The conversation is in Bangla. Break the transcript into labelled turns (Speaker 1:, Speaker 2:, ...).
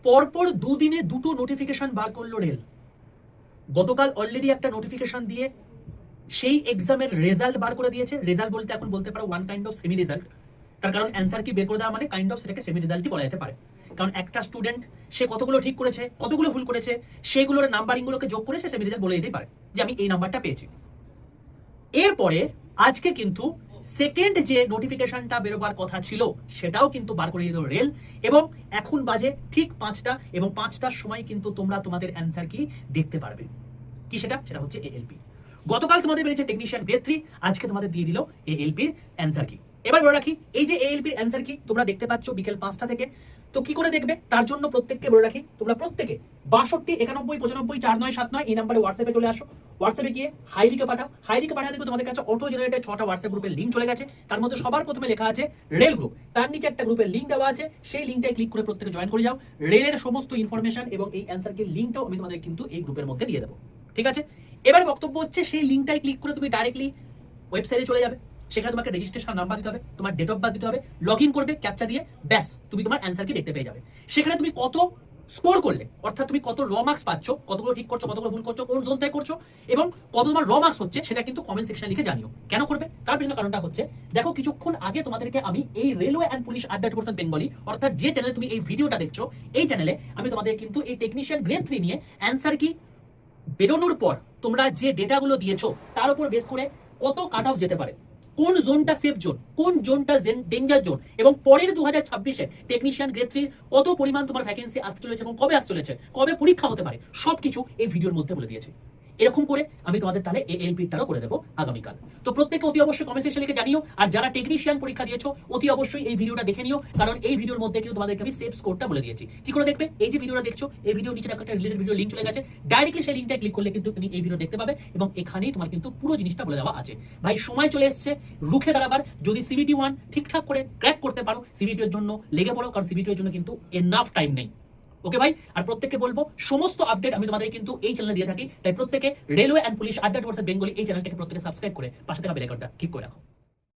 Speaker 1: পরপর দুদিনে দুটো নোটিফিকেশন বার করলো রেল। গতকাল অলরেডি একটা নোটিফিকেশন দিয়ে সেই এক্সামের রেজাল্ট বার করে দিয়েছে। রেজাল্ট বলতে এখন বলতে পারো one kind of semi result. তার কারণ অ্যান্সার কি বের করে দেওয়া মানে কাইন্ড অফ সেটাকে সেমি রেজাল্টই বলা যেতে পারে। কারণ একটা স্টুডেন্ট সে কতগুলো ঠিক করেছে, কতগুলো ভুল করেছে, সেগুলোর নাম্বারিংগুলোকে যোগ করে সে সেমি রেজাল্ট বলে দিতেই পারে যে আমি এই নাম্বারটা পেয়েছি। এরপরে আজকে কিন্তু সেকেন্ড যে নোটিফিকেশনটা বেরোবার কথা ছিল সেটাও কিন্তু বার করে দিল রেল। এবং এখন বাজে ঠিক 5টা, এবং 5টার সময় কিন্তু তোমরা তোমাদের অ্যান্সার কি দেখতে পারবে। কি সেটা? সেটা হচ্ছে এএলপি। গতকাল তোমাদের বেরিয়েছে টেকনিশিয়ান গ্রেড 3, আজকে তোমাদের দিয়ে দিল এএলপির অ্যান্সার কি। এবার বলে রাখি, এই যে এএলপির অ্যান্সার কি তোমরা দেখতে পাচ্ছ বিকেল 5টা থেকে। তো কি করে দেখবে তার জন্য প্রত্যেককে বলে রাখি, তোমরা প্রত্যেকে 62 91 95 4979 এই নাম্বারে হোয়াটসঅ্যাপে চলে আসো। হোয়াটসঅ্যাপে গিয়ে হাই লিখে পাঠাও। হাই লিখে পাঠাতে দেখবে তোমাদের কাছে অটো জেনারেটেড 6টা হোয়াটসঅ্যাপ গ্রুপের লিঙ্ক চলে গেছে। তার মধ্যে সবার প্রথমে লেখা আছে রেল গ্রুপ, তার নিচে একটা গ্রুপের লিঙ্ক দেওয়া আছে, সেই লিঙ্কটায় ক্লিক করে প্রত্যেকে জয়েন করে যাও। রেলের সমস্ত ইনফরমেশন এবং এই অ্যান্সার কি লিঙ্কটাও আমি তোমাদের কিন্তু এই গ্রুপের মধ্যে দিয়ে দেবো। ঠিক আছে? এবার বক্তব্য হচ্ছে সেই লিঙ্কটাই ক্লিক করে তুমি ডাইরেক্টলি ওয়েবসাইটে চলে যাবে। সেখানে তোমাকে রেজিস্ট্রেশন নাম্বার দিতে হবে, তোমার ডেট অফ বার্থ দিতে হবে, লগ ইন করবে ক্যাপচা দিয়ে, ব্যাস তুমি তোমার অ্যান্সার কি দেখতে পেয়ে যাবে। সেখানে তুমি কত স্কোর করলে, অর্থাৎ তুমি কত র মার্কস পাচ্ছ, কতগুলো ঠিক করছো, কতগুলো ভুল করছো, কোন জোন থেকে করছো, এবং কত তোমার র মার্কস হচ্ছে সেটা কিন্তু কমেন্ট সেকশনে লিখে জানিও। কেন করবে? তার বিভিন্ন কারণটা হচ্ছে, দেখো কিছুক্ষণ আগে তোমাদেরকে আমি এই রেলওয়ে অ্যান্ড পুলিশ আড্ডা বেঙ্গলি, অর্থাৎ যে চ্যানেলে তুমি এই ভিডিওটা দেখছো, এই চ্যানেলে আমি তোমাদের কিন্তু এই টেকনিশিয়ান গ্রেড 3 নিয়ে অ্যান্সার কি বেরোনোর পর তোমরা যে ডেটাগুলো দিয়েছো তার উপর বেস করে কত কাট অফ যেতে পারে, কোন জোনটা সেফ জোন, কোন জোনটা ডেঞ্জার জোন, এবং পরের 2026-এর টেকনিশিয়ান গ্রেড 3 কত পরিমাণ তোমার ভ্যাকেন্সি আসতে চলেছে এবং কবে আসতে চলেছে, কবে পরীক্ষা হতে পারে, সবকিছু এই ভিডিওর মধ্যে বলে দিয়েছি। এরকম করে আমি তোমাদের তাহলে এএলপিটারও করে দেবো আগামীকাল। তো প্রত্যেককে অতি অবশ্যই কমেন্ট সেকশনে লিখে জানিও। আর যারা টেকনিশিয়ান পরীক্ষা দিয়েছো অতি অবশ্যই এই ভিডিওটা দেখে নিও, কারণ এই ভিডিওর মধ্যে কিন্তু তোমাদেরকে আমি সেফ স্কোরটা বলে দিয়েছি। কি করে দেখবে? এই যে ভিডিওটা দেখছো, এই ভিডিওর নিচে একটা রিলেটেড ভিডিও লিংক চলে গেছে, ডাইরেক্টলি সেই লিংকটা ক্লিক করলে কিন্তু তুমি এই ভিডিও দেখতে পাবে, এবং এখানেই তোমার কিন্তু পুরো জিনিসটা বলে দেওয়া আছে। ভাই সময় চলে এসেছে রুখে দাঁড়াবার। যদি সিবিটি 1 ঠিকঠাক করে ক্র্যাক করতে পারো, সিবিটির জন্য লেগে পড়ো, কারণ সিবিটির জন্য কিন্তু এনাফ টাইম নেই। ওকে ভাই? আর প্রত্যেককে বলবো সমস্ত আপডেট আমি তোমাদের কিন্তু এই চ্যানেলে দিয়ে থাকি, তাই প্রত্যেকে রেলওয়ে অ্যান্ড পুলিশ আড্ডা বেঙ্গলি এই চ্যানেলটাকে প্রত্যেকে সাবস্ক্রাইব করে পাশে থাকা বেল আইকনটা ক্লিক করে রাখো।